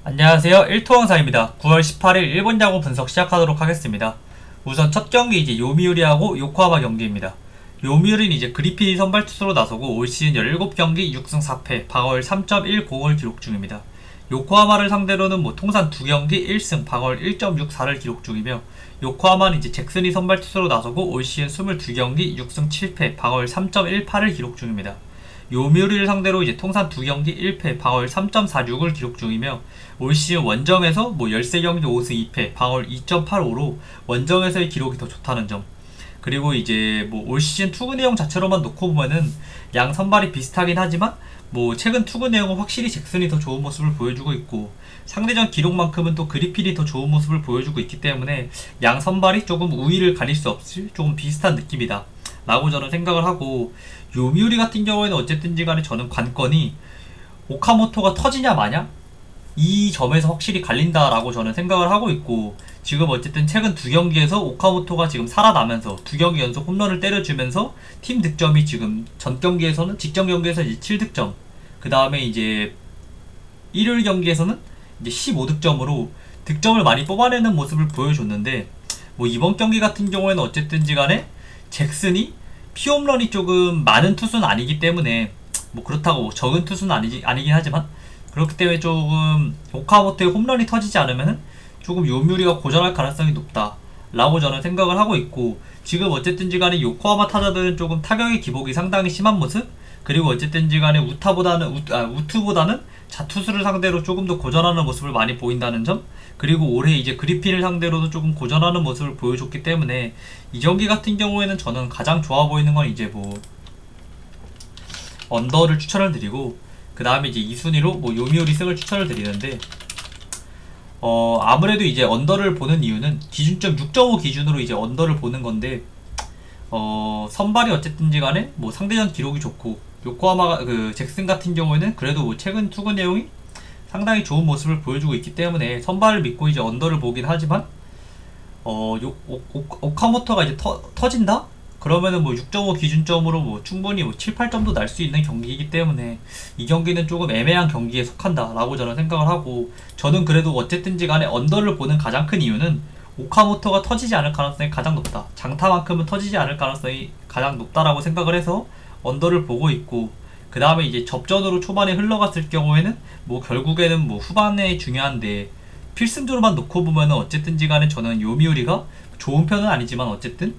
안녕하세요. 1토왕사입니다. 9월 18일 일본 야구 분석 시작하도록 하겠습니다. 우선 첫 경기 이제 요미우리하고 요코하마 경기입니다. 요미우리는 이제 그리핀이 선발 투수로 나서고 올 시즌 17경기 6승 4패, 방어율 3.10을 기록 중입니다. 요코하마를 상대로는 통산 2경기 1승, 방어율 1.64를 기록 중이며, 요코하마는 이제 잭슨이 선발 투수로 나서고 올 시즌 22경기 6승 7패, 방어율 3.18을 기록 중입니다. 요미우리를 상대로 이제 통산 2경기 1패, 방어율 3.46을 기록 중이며, 올 시즌 원정에서 13경기 5승 2패, 방어율 2.85로 원정에서의 기록이 더 좋다는 점. 그리고 이제 올 시즌 투구 내용 자체로만 놓고 보면은 양 선발이 비슷하긴 하지만 최근 투구 내용은 확실히 잭슨이 더 좋은 모습을 보여주고 있고, 상대전 기록만큼은 또 그리핀이 더 좋은 모습을 보여주고 있기 때문에 양 선발이 조금 우위를 가릴 수 없을 조금 비슷한 느낌이다 라고 저는 생각을 하고, 요미우리 같은 경우에는 어쨌든지 간에 저는 관건이 오카모토가 터지냐 마냐? 이 점에서 확실히 갈린다라고 저는 생각을 하고 있고, 지금 어쨌든 최근 2경기에서 오카모토가 지금 살아나면서 2경기 연속 홈런을 때려주면서 팀 득점이 지금 전 경기에서는 직전 경기에서 이제 7득점, 그 다음에 이제 일요일 경기에서는 이제 15득점으로 득점을 많이 뽑아내는 모습을 보여줬는데, 이번 경기 같은 경우에는 어쨌든지 간에 잭슨이 피홈런이 조금 많은 투수는 아니기 때문에 그렇다고 적은 투수는 아니긴 하지만, 그렇기 때문에 조금 오카모토의 홈런이 터지지 않으면 조금 요미우리가 고전할 가능성이 높다 라고 저는 생각을 하고 있고, 지금 어쨌든지 간에 요코하마 타자들은 조금 타격의 기복이 상당히 심한 모습, 그리고 어쨌든지 간에 우투보다는 자투수를 상대로 조금 더 고전하는 모습을 많이 보인다는 점, 그리고 올해 이제 그리핀을 상대로도 조금 고전하는 모습을 보여줬기 때문에 이 경기 같은 경우에는 저는 가장 좋아 보이는 건 이제 언더를 추천을 드리고, 그 다음에 이제 2순위로 요미우리 승을 추천을 드리는데, 아무래도 이제 언더를 보는 이유는 기준점 6.5 기준으로 이제 언더를 보는 건데, 선발이 어쨌든지 간에 상대전 기록이 좋고, 요코하마 잭슨 같은 경우에는 그래도 최근 투구 내용이 상당히 좋은 모습을 보여주고 있기 때문에 선발을 믿고 이제 언더를 보긴 하지만, 오카모토가 이제 터진다? 그러면은 6.5 기준점으로 충분히 7, 8점도 날 수 있는 경기이기 때문에 이 경기는 조금 애매한 경기에 속한다 라고 저는 생각을 하고, 저는 그래도 어쨌든지 간에 언더를 보는 가장 큰 이유는 오카모토가 터지지 않을 가능성이 가장 높다, 장타만큼은 터지지 않을 가능성이 가장 높다라고 생각을 해서 언더를 보고 있고, 그 다음에 이제 접전으로 초반에 흘러갔을 경우에는 결국에는 후반에 중요한데 필승조로만 놓고 보면은 어쨌든지 간에 저는 요미우리가 좋은 편은 아니지만 어쨌든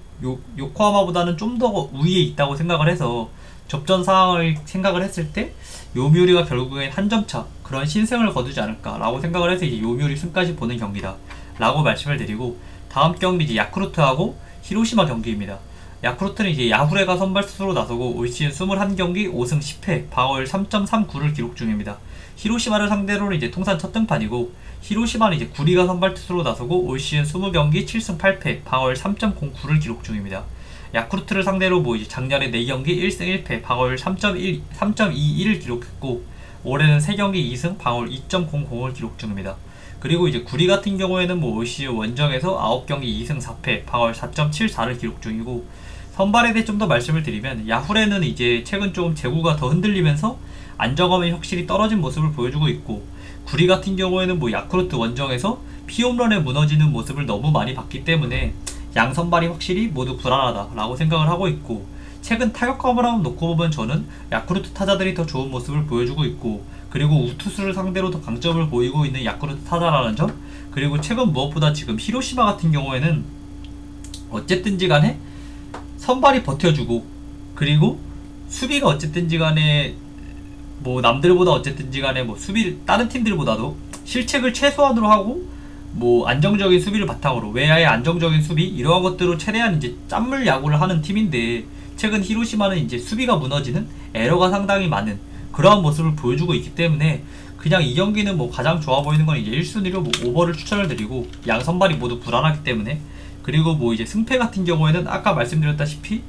요코하마보다는 좀 더 우위에 있다고 생각을 해서, 접전 상황을 생각을 했을 때 요미우리가 결국엔 한 점차 그런 신승을 거두지 않을까 라고 생각을 해서 이제 요미우리 승까지 보는 경기다 라고 말씀을 드리고, 다음 경기 이제 야쿠르트하고 히로시마 경기입니다. 야쿠르트는 이제 야후레가 선발 투수로 나서고 올 시즌 21경기 5승 10패, 방어율 3.39를 기록 중입니다. 히로시마를 상대로는 이제 통산 첫 등판이고, 히로시마는 이제 구리가 선발 투수로 나서고 올 시즌 20경기 7승 8패, 방어율 3.09를 기록 중입니다. 야쿠르트를 상대로 이제 작년에 4경기 1승 1패, 방어율 3.21을 기록했고, 올해는 3경기 2승, 방어율 2.00을 기록 중입니다. 그리고 이제 구리 같은 경우에는 올 시즌 원정에서 9경기 2승 4패, 방어율 4.74를 기록 중이고, 선발에 대해 좀 더 말씀을 드리면 야후레는 이제 최근 조금 제구가 더 흔들리면서 안정감이 확실히 떨어진 모습을 보여주고 있고, 구리 같은 경우에는 야쿠르트 원정에서 피홈런에 무너지는 모습을 너무 많이 봤기 때문에 양 선발이 확실히 모두 불안하다 라고 생각을 하고 있고, 최근 타격감을 한번 놓고 보면 저는 야쿠르트 타자들이 더 좋은 모습을 보여주고 있고, 그리고 우투수를 상대로 더 강점을 보이고 있는 야쿠르트 타자라는 점, 그리고 최근 무엇보다 지금 히로시마 같은 경우에는 어쨌든지 간에 선발이 버텨주고, 그리고 수비가 어쨌든지 간에 남들보다 어쨌든지 간에 수비를 다른 팀들보다도 실책을 최소한으로 하고 안정적인 수비를 바탕으로 외야의 안정적인 수비 이러한 것들로 최대한 이제 짠물 야구를 하는 팀인데, 최근 히로시마는 이제 수비가 무너지는 에러가 상당히 많은 그러한 모습을 보여주고 있기 때문에 그냥 이 경기는 가장 좋아 보이는 건 이제 1순위로 오버를 추천을 드리고, 양 선발이 모두 불안하기 때문에. 그리고 이제 승패 같은 경우에는 아까 말씀드렸다시피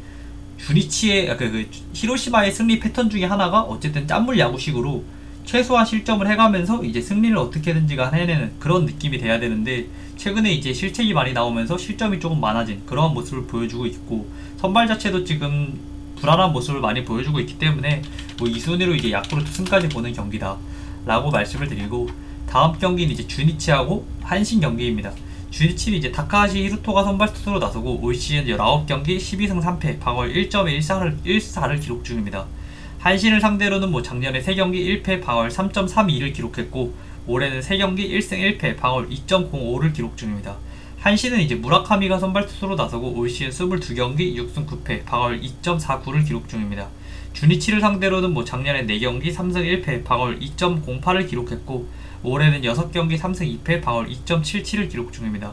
주니치의 히로시마의 승리 패턴 중에 하나가 어쨌든 짠물 야구식으로 최소한 실점을 해가면서 이제 승리를 어떻게든지가 해내는 그런 느낌이 돼야 되는데, 최근에 이제 실책이 많이 나오면서 실점이 조금 많아진 그러한 모습을 보여주고 있고, 선발 자체도 지금 불안한 모습을 많이 보여주고 있기 때문에 이 순위로 이제 야쿠르트 승까지 보는 경기다 라고 말씀을 드리고, 다음 경기는 이제 주니치하고 한신 경기입니다. 주니치는 이제 다카하시 히루토가 선발 투수로 나서고 올 시즌 19경기 12승 3패 방어율 1.14를 기록 중입니다. 한신을 상대로는 뭐 작년에 3경기 1패 방어율 3.32를 기록했고 올해는 3경기 1승 1패 방어율 2.05를 기록 중입니다. 한신은 이제 무라카미가 선발 투수로 나서고 올 시즌 22경기 6승 9패 방어율 2.49를 기록 중입니다. 주니치를 상대로는 뭐 작년에 4경기 3승 1패 방어율 2.08을 기록했고 올해는 6경기 3승 2패 방어율 2.77을 기록 중입니다.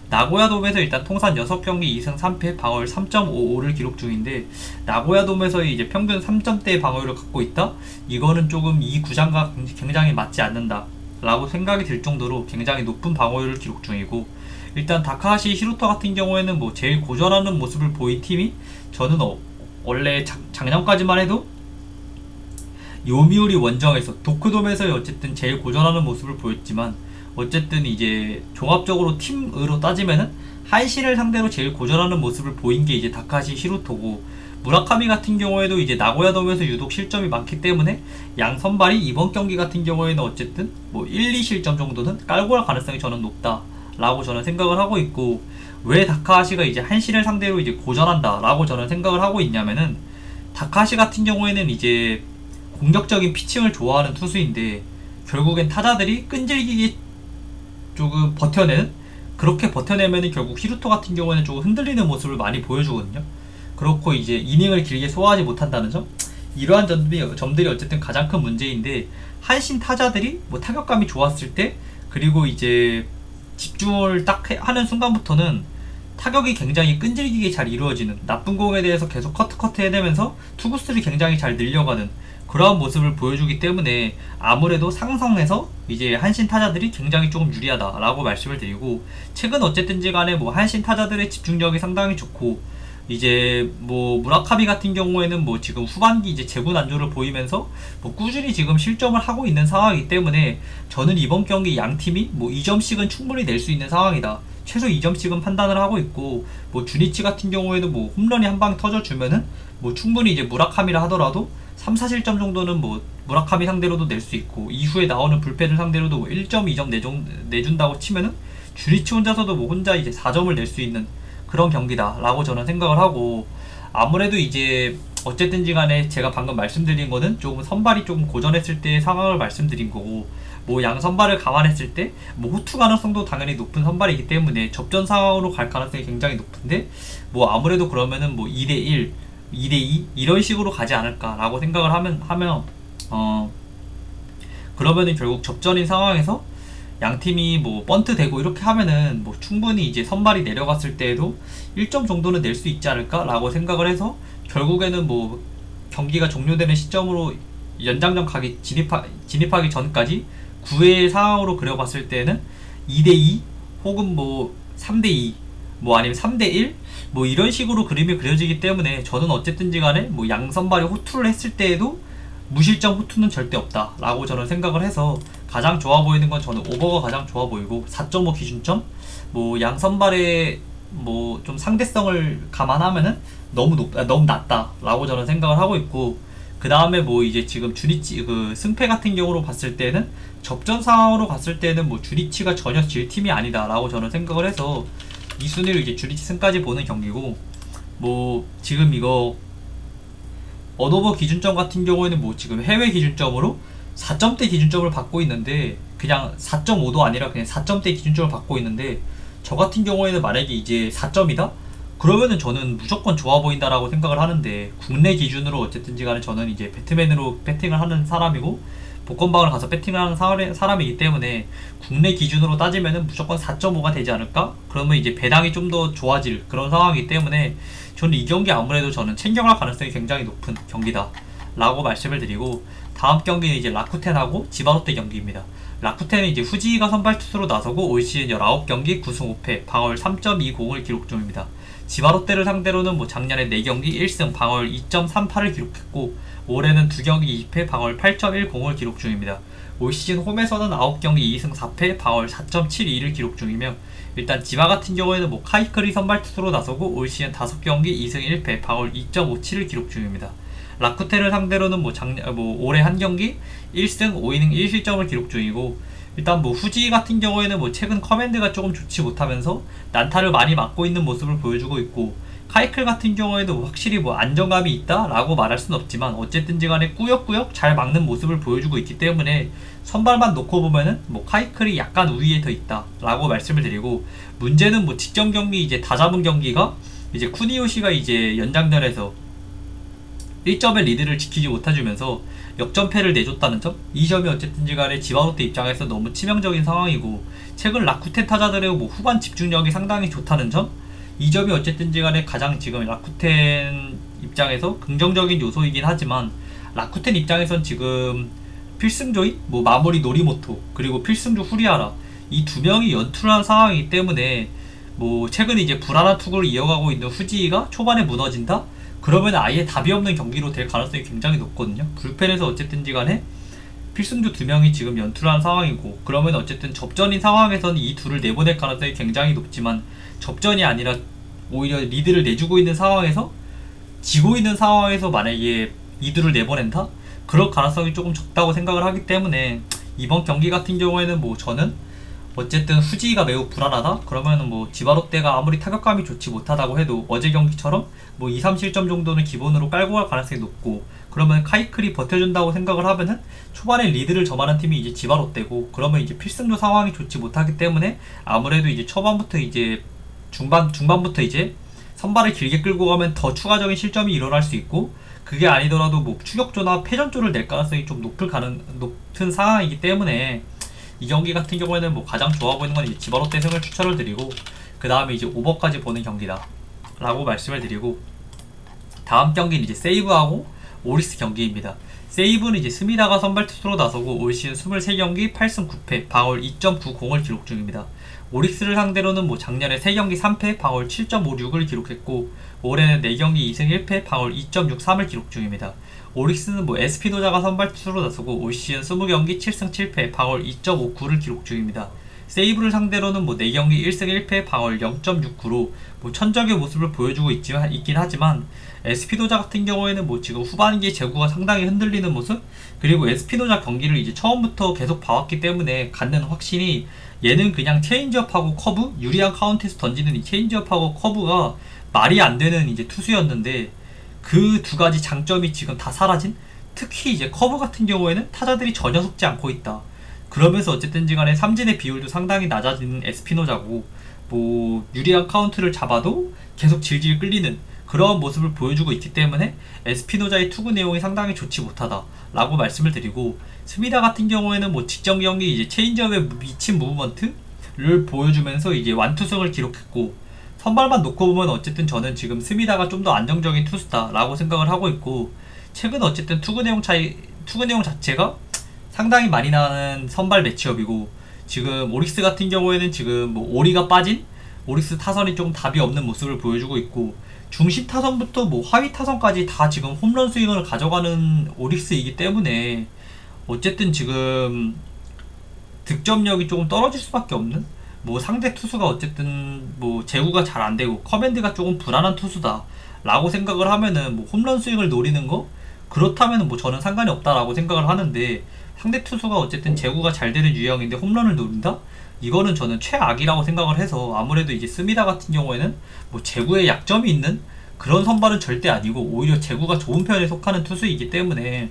나고야돔에서 일단 통산 6경기 2승 3패 방어율 3.55를 기록 중인데 나고야돔에서 이제 평균 3점대 방어율을 갖고 있다? 이거는 조금 이 구장과 굉장히 맞지 않는다 라고 생각이 들 정도로 굉장히 높은 방어율을 기록 중이고 일단 다카하시 히루토 같은 경우에는 뭐 제일 고전하는 모습을 보인 팀이 저는 원래 작년까지만 해도 요미우리 원정에서 도쿄돔에서 어쨌든 제일 고전하는 모습을 보였지만 어쨌든 이제 종합적으로 팀으로 따지면은 한신을 상대로 제일 고전하는 모습을 보인 게 이제 다카시 히루토고 무라카미 같은 경우에도 이제 나고야돔에서 유독 실점이 많기 때문에 양 선발이 이번 경기 같은 경우에는 어쨌든 뭐 1, 2실점 정도는 깔고 할 가능성이 저는 높다 라고 저는 생각을 하고 있고 왜 다카하시가 이제 한신을 상대로 이제 고전한다 라고 저는 생각을 하고 있냐면은 다카하시 같은 경우에는 이제 공격적인 피칭을 좋아하는 투수인데 결국엔 타자들이 끈질기게 조금 버텨내는 그렇게 버텨내면은 결국 히루토 같은 경우에는 조금 흔들리는 모습을 많이 보여주거든요. 그렇고 이제 이닝을 길게 소화하지 못한다는 점 이러한 점들이 어쨌든 가장 큰 문제인데 한신 타자들이 뭐 타격감이 좋았을 때 그리고 이제 집중을 딱 하는 순간부터는 타격이 굉장히 끈질기게 잘 이루어지는 나쁜 공에 대해서 계속 커트 해내면서 투구수를 굉장히 잘 늘려가는 그러한 모습을 보여주기 때문에 아무래도 상성에서 이제 한신 타자들이 굉장히 조금 유리하다라고 말씀을 드리고 최근 어쨌든지 간에 뭐 한신 타자들의 집중력이 상당히 좋고 이제 뭐 무라카미 같은 경우에는 뭐 지금 후반기 이제 제구 난조를 보이면서 뭐 꾸준히 지금 실점을 하고 있는 상황이기 때문에 저는 이번 경기 양 팀이 뭐 2점씩은 충분히 낼 수 있는 상황이다. 최소 2점씩은 판단을 하고 있고 뭐 주니치 같은 경우에는 뭐 홈런이 한 방 터져주면은 뭐 충분히 이제 무라카미라 하더라도 3, 4실점 정도는 뭐 무라카미 상대로도 낼 수 있고 이후에 나오는 불펜을 상대로도 뭐 1점, 2점 내준다고 치면은 주리치 혼자서도 뭐 혼자 이제 4점을 낼 수 있는 그런 경기다 라고 저는 생각을 하고 아무래도 이제 어쨌든지 간에 제가 방금 말씀드린 거는 조금 선발이 조금 고전했을 때의 상황을 말씀드린 거고 뭐 양 선발을 감안했을 때 뭐 호투 가능성도 당연히 높은 선발이기 때문에 접전 상황으로 갈 가능성이 굉장히 높은데 뭐 아무래도 그러면은 뭐 2대1 2대2 이런 식으로 가지 않을까라고 생각을 하면 그러면은 결국 접전인 상황에서 양 팀이 뭐 번트 되고 이렇게 하면은 뭐 충분히 이제 선발이 내려갔을 때에도 1점 정도는 낼 수 있지 않을까라고 생각을 해서 결국에는 뭐 경기가 종료되는 시점으로 연장전 진입하기 전까지 9회 상황으로 그려봤을 때는 2대2 혹은 뭐 3대2 뭐 아니면 3대1 뭐 이런 식으로 그림이 그려지기 때문에 저는 어쨌든지 간에 뭐 양 선발이 호투를 했을 때에도 무실점 호투는 절대 없다 라고 저는 생각을 해서 가장 좋아 보이는 건 저는 오버가 가장 좋아 보이고 4.5 기준점 뭐 양 선발의 뭐 좀 상대성을 감안하면은 너무 낮다 라고 저는 생각을 하고 있고 그 다음에 뭐 이제 지금 주니치 그 승패 같은 경우로 봤을 때는 접전 상황으로 갔을 때는 뭐 주니치가 전혀 질 팀이 아니다 라고 저는 생각을 해서 이 순위를 이제 주니치 승까지 보는 경기고 뭐 지금 이거 언오버 기준점 같은 경우에는 뭐 지금 해외 기준점으로 4점대 기준점을 받고 있는데 그냥 4.5도 아니라 그냥 4점대 기준점을 받고 있는데 저 같은 경우에는 만약에 이제 4점이다? 그러면은 저는 무조건 좋아 보인다라고 생각을 하는데 국내 기준으로 어쨌든지 간에 저는 이제 배트맨으로 배팅을 하는 사람이고 복권방을 가서 배팅을 하는 사람이기 때문에 국내 기준으로 따지면은 무조건 4.5가 되지 않을까? 그러면 이제 배당이 좀 더 좋아질 그런 상황이기 때문에 저는 이 경기 아무래도 저는 챙겨갈 가능성이 굉장히 높은 경기다 라고 말씀을 드리고 다음 경기는 이제 라쿠텐하고 지바롯데 경기입니다. 라쿠텐은 이제 후지이가 선발 투수로 나서고 올 시즌 19경기 9승 5패 방어율 3.20을 기록 중입니다. 지바롯데를 상대로는 뭐 작년에 4경기 1승 방어율 2.38을 기록했고 올해는 2경기 2패 방어율 8.10을 기록 중입니다. 올 시즌 홈에서는 9경기 2승 4패 방어율 4.72를 기록 중이며 일단 지바 같은 경우에는 뭐 카이크리 선발 투수로 나서고 올 시즌 5경기 2승 1패 방어율 2.57을 기록 중입니다. 라쿠텐을 상대로는 뭐 올해 한 경기 1승 5이닝 1실점을 기록 중이고 일단 뭐 후지 같은 경우에는 뭐 최근 커맨드가 조금 좋지 못하면서 난타를 많이 맞고 있는 모습을 보여주고 있고, 카이클 같은 경우에도 확실히 뭐 안정감이 있다 라고 말할 순 없지만 어쨌든지 간에 꾸역꾸역 잘 막는 모습을 보여주고 있기 때문에 선발만 놓고 보면은 뭐 카이클이 약간 우위에 더 있다 라고 말씀을 드리고, 문제는 뭐 직전 경기 이제 다 잡은 경기가 이제 쿠니요시가 이제 연장전에서 1점의 리드를 지키지 못해주면서 역전패를 내줬다는 점, 이 점이 어쨌든지 간에 지바롯데 입장에서 너무 치명적인 상황이고, 최근 라쿠텐 타자들의 뭐 후반 집중력이 상당히 좋다는 점, 이 점이 어쨌든지 간에 가장 지금 라쿠텐 입장에서 긍정적인 요소이긴 하지만, 라쿠텐 입장에선 지금 필승조이, 뭐 마무리 노리모토, 그리고 필승조 후리하라, 이 두 명이 연투를 한 상황이기 때문에 뭐 최근 이제 불안한 투구를 이어가고 있는 후지가 초반에 무너진다? 그러면 아예 답이 없는 경기로 될 가능성이 굉장히 높거든요. 불펜에서 어쨌든지 간에 필승조 두 명이 지금 연투를 한 상황이고, 그러면 어쨌든 접전인 상황에서는 이 둘을 내보낼 가능성이 굉장히 높지만, 접전이 아니라 오히려 리드를 내주고 있는 상황에서, 지고 있는 상황에서 만약에 이 둘을 내보낸다? 그럴 가능성이 조금 적다고 생각을 하기 때문에 이번 경기 같은 경우에는 뭐 저는 어쨌든 후지가 매우 불안하다? 그러면은 뭐 지바롯데가 아무리 타격감이 좋지 못하다고 해도 어제 경기처럼 뭐 2, 3실점 정도는 기본으로 깔고 갈 가능성이 높고, 그러면 카이클이 버텨준다고 생각을 하면은 초반에 리드를 점하는 팀이 이제 지바롯데고, 그러면 이제 필승조 상황이 좋지 못하기 때문에 아무래도 이제 초반부터 이제 중반부터 이제 선발을 길게 끌고 가면 더 추가적인 실점이 일어날 수 있고, 그게 아니더라도 뭐 추격조나 패전조를 낼 가능성이 좀 높은 상황이기 때문에 이 경기 같은 경우에는 뭐 가장 좋아 보이는 건 이제 지바롯데 승을 추천을 드리고, 그 다음에 이제 오버까지 보는 경기다 라고 말씀을 드리고, 다음 경기는 이제 세이브하고 오리스 경기입니다. 세이브는 이제 스미다가 선발 투수로 나서고 올 시즌 23경기 8승 9패 방어율 2.90을 기록 중입니다. 오릭스를 상대로는 뭐 작년에 3경기 3패 방어율 7.56을 기록했고, 올해는 4경기 2승 1패 방어율 2.63을 기록 중입니다. 오릭스는 뭐 에스피노자가 선발 투수로 나서고 올 시즌 20경기 7승 7패 방어율 2.59를 기록 중입니다. 세이브를 상대로는 뭐 4경기 1승 1패 방어율 0.69로 뭐 천적의 모습을 보여주고 있긴 하지만, 에스피노자 같은 경우에는 뭐 지금 후반기 제구가 상당히 흔들리는 모습, 그리고 에스피노자 경기를 이제 처음부터 계속 봐왔기 때문에 갖는 확신이, 얘는 그냥 체인지업하고 커브, 유리한 카운트에서 던지는 이 체인지업하고 커브가 말이 안 되는 이제 투수였는데, 그 두 가지 장점이 지금 다 사라진, 특히 이제 커브 같은 경우에는 타자들이 전혀 속지 않고 있다. 그러면서 어쨌든지 간에 삼진의 비율도 상당히 낮아지는 에스피노자고, 뭐 유리한 카운트를 잡아도 계속 질질 끌리는 그런 모습을 보여주고 있기 때문에 에스피노자의 투구 내용이 상당히 좋지 못하다 라고 말씀을 드리고, 스미다 같은 경우에는 뭐 직전 경기 이제 체인지업에 미친 무브먼트를 보여주면서 이제 완투승을 기록했고, 선발만 놓고 보면 어쨌든 저는 지금 스미다가 좀 더 안정적인 투수다 라고 생각을 하고 있고, 최근 어쨌든 투구 내용 자체가 상당히 많이 나는 선발 매치업이고, 지금 오릭스 같은 경우에는 지금 뭐 오리가 빠진 오릭스 타선이 좀 답이 없는 모습을 보여주고 있고, 중심 타선부터 뭐 하위 타선까지 다 지금 홈런 스윙을 가져가는 오릭스이기 때문에 어쨌든 지금 득점력이 조금 떨어질 수밖에 없는, 뭐 상대 투수가 어쨌든 뭐 제구가 잘 안되고 커맨드가 조금 불안한 투수다 라고 생각을 하면은 뭐 홈런 스윙을 노리는 거, 그렇다면은 뭐 저는 상관이 없다라고 생각을 하는데, 상대 투수가 어쨌든 제구가 잘 되는 유형인데 홈런을 노린다? 이거는 저는 최악이라고 생각을 해서, 아무래도 이제 스미다 같은 경우에는 뭐 제구에 약점이 있는 그런 선발은 절대 아니고 오히려 제구가 좋은 편에 속하는 투수이기 때문에,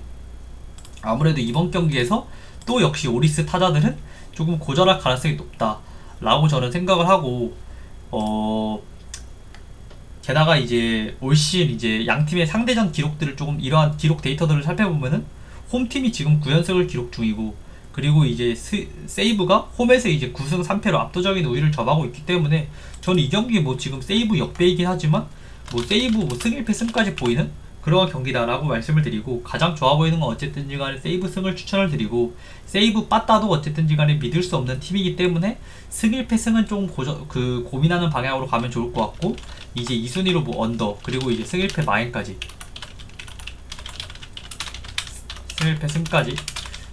아무래도 이번 경기에서 또 역시 오리스 타자들은 조금 고전할 가능성이 높다 라고 저는 생각을 하고, 게다가 이제 올 시즌 이제 양팀의 상대전 기록들을 조금, 이러한 기록 데이터들을 살펴보면은 홈팀이 지금 9연승을 기록 중이고, 그리고 이제 세이브가 홈에서 이제 9승 3패로 압도적인 우위를 점하고 있기 때문에, 저는 이 경기 뭐 지금 세이브 역배이긴 하지만 뭐 세이브 뭐 승 1패 승까지 보이는 그런 경기다라고 말씀을 드리고, 가장 좋아 보이는 건 어쨌든지 간에 세이브 승을 추천을 드리고, 세이브 빠따도 어쨌든지 간에 믿을 수 없는 팀이기 때문에 승 1패 승은 좀 고민하는 방향으로 가면 좋을 것 같고, 이제 2순위로 뭐 언더, 그리고 이제 승 1패 마인까지, 승 1패 승까지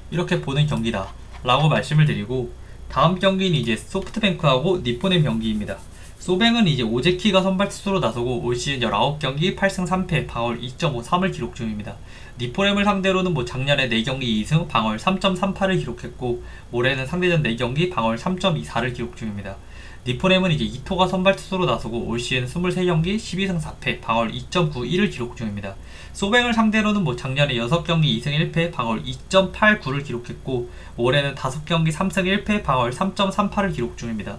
이렇게 보는 경기다 라고 말씀을 드리고, 다음 경기는 이제 소프트뱅크하고 니폰의 경기입니다. 소뱅은 이제 오제키가 선발 투수로 나서고 올 시즌 19경기 8승 3패 방어율 2.53을 기록 중입니다. 니포렘을 상대로는 뭐 작년에 4경기 2승 방어율 3.38을 기록했고 올해는 상대전 4경기 방어율 3.24를 기록 중입니다. 니포렘은 이제 이토가 선발 투수로 나서고 올 시즌 23경기 12승 4패 방어율 2.91을 기록 중입니다. 소뱅을 상대로는 뭐 작년에 6경기 2승 1패 방어율 2.89를 기록했고 올해는 5경기 3승 1패 방어율 3.38을 기록 중입니다.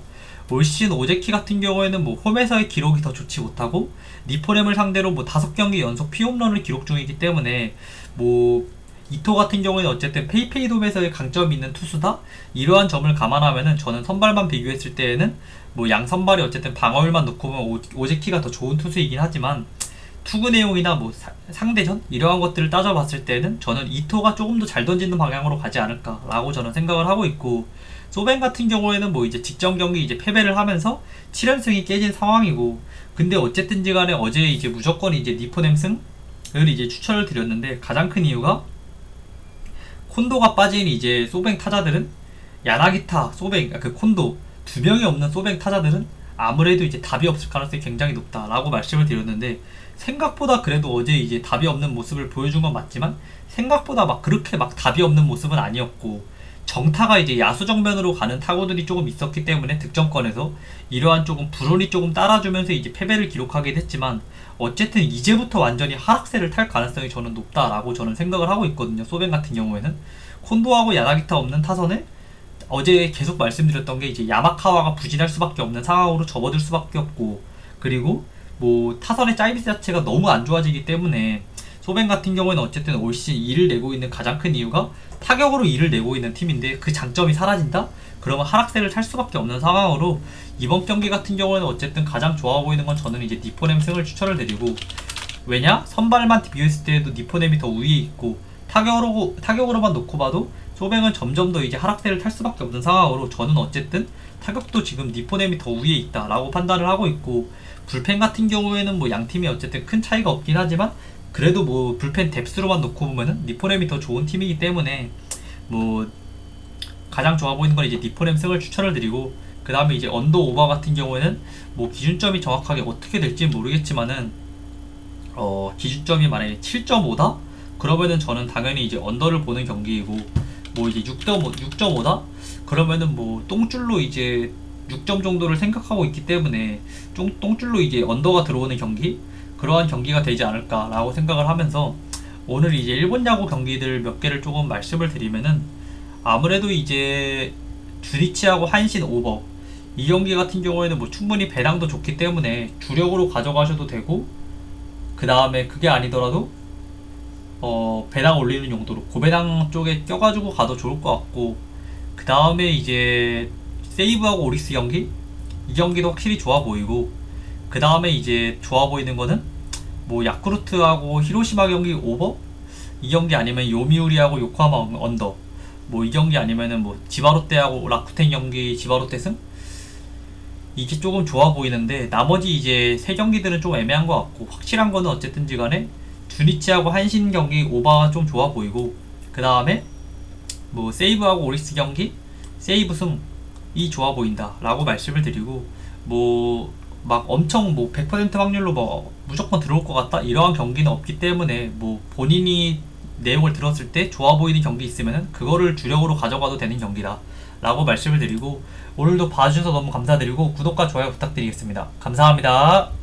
올 시즌 오제키 같은 경우에는 뭐 홈에서의 기록이 더 좋지 못하고 니포렘을 상대로 뭐 5경기 연속 피홈런을 기록 중이기 때문에 뭐 이토 같은 경우에는 어쨌든 페이페이 돔에서의 강점이 있는 투수다? 이러한 점을 감안하면은 저는 선발만 비교했을 때에는 뭐 양 선발이 어쨌든 방어율만 놓고 보면 오제키가 더 좋은 투수이긴 하지만 투구 내용이나 뭐 상대전 이러한 것들을 따져봤을 때는 저는 이토가 조금 더 잘 던지는 방향으로 가지 않을까라고 저는 생각을 하고 있고 소뱅 같은 경우에는 뭐 이제 직전 경기 이제 패배를 하면서 7연승이 깨진 상황이고 근데 어쨌든지 간에 어제 이제 무조건 이제 니포넴 승을 이제 추천을 드렸는데 가장 큰 이유가 콘도가 빠진 이제 소뱅 타자들은 야나기타, 소뱅, 그 콘도 두 명이 없는 소뱅 타자들은 아무래도 이제 답이 없을 가능성이 굉장히 높다라고 말씀을 드렸는데 생각보다 그래도 어제 이제 답이 없는 모습을 보여준 건 맞지만 생각보다 막 그렇게 막 답이 없는 모습은 아니었고 정타가 이제 야수 정면으로 가는 타구들이 조금 있었기 때문에 득점권에서 이러한 조금 불운이 조금 따라주면서 이제 패배를 기록하긴 했지만 어쨌든 이제부터 완전히 하락세를 탈 가능성이 저는 높다라고 저는 생각을 하고 있거든요. 소뱅 같은 경우에는 콘도하고 야나기타 없는 타선에 어제 계속 말씀드렸던 게 이제 야마카와가 부진할 수밖에 없는 상황으로 접어들 수밖에 없고 그리고 뭐 타선의 짜이비스 자체가 너무 안 좋아지기 때문에 소뱅 같은 경우에는 어쨌든 올 시즌 2를 내고 있는 가장 큰 이유가 타격으로 2를 내고 있는 팀인데 그 장점이 사라진다? 그러면 하락세를 탈 수밖에 없는 상황으로 이번 경기 같은 경우에는 어쨌든 가장 좋아 보이는 건 저는 이제 니포넴 승을 추천을 드리고 왜냐? 선발만 비교했을 때에도 니포넴이 더 우위에 있고 타격으로만 놓고 봐도 소뱅은 점점 더 이제 하락세를 탈 수밖에 없는 상황으로 저는 어쨌든 타격도 지금 니포넴이 더 위에 있다라고 판단을 하고 있고 불펜 같은 경우에는 뭐 양 팀이 어쨌든 큰 차이가 없긴 하지만 그래도 뭐 불펜 뎁스로만 놓고 보면은 니포렘이 더 좋은 팀이기 때문에 뭐 가장 좋아 보이는 건 이제 니포렘 승을 추천을 드리고 그 다음에 이제 언더 오버 같은 경우에는 뭐 기준점이 정확하게 어떻게 될지 모르겠지만은 기준점이 만약에 7.5다? 그러면은 저는 당연히 이제 언더를 보는 경기이고 뭐 이제 6.5다? 그러면은 뭐 똥줄로 이제 6점 정도를 생각하고 있기 때문에 똥줄로 이제 언더가 들어오는 경기 그러한 경기가 되지 않을까라고 생각을 하면서 오늘 이제 일본 야구 경기들 몇 개를 조금 말씀을 드리면은 아무래도 이제 주니치하고 한신 오버 이 경기 같은 경우에는 뭐 충분히 배당도 좋기 때문에 주력으로 가져가셔도 되고 그 다음에 그게 아니더라도 배당 올리는 용도로 고배당 쪽에 껴가지고 가도 좋을 것 같고 그 다음에 이제 세이브하고 오릭스 경기 이 경기도 확실히 좋아 보이고 그 다음에 이제 좋아 보이는 거는 뭐 야쿠르트하고 히로시마 경기 오버 이 경기 아니면 요미우리하고 요코하마 언더 뭐 이 경기 아니면은 뭐 지바롯데하고 라쿠텐 경기 지바롯데 승 이게 조금 좋아 보이는데 나머지 이제 세 경기들은 좀 애매한 것 같고 확실한 거는 어쨌든지 간에 주니치하고 한신 경기 오버가 좀 좋아 보이고 그 다음에 뭐 세이브하고 오릭스 경기 세이브 승이 좋아 보인다 라고 말씀을 드리고 뭐 막 엄청 뭐 100% 확률로 뭐 무조건 들어올 것 같다 이러한 경기는 없기 때문에 뭐 본인이 내용을 들었을 때 좋아 보이는 경기 있으면은 그거를 주력으로 가져가도 되는 경기다 라고 말씀을 드리고 오늘도 봐주셔서 너무 감사드리고 구독과 좋아요 부탁드리겠습니다. 감사합니다.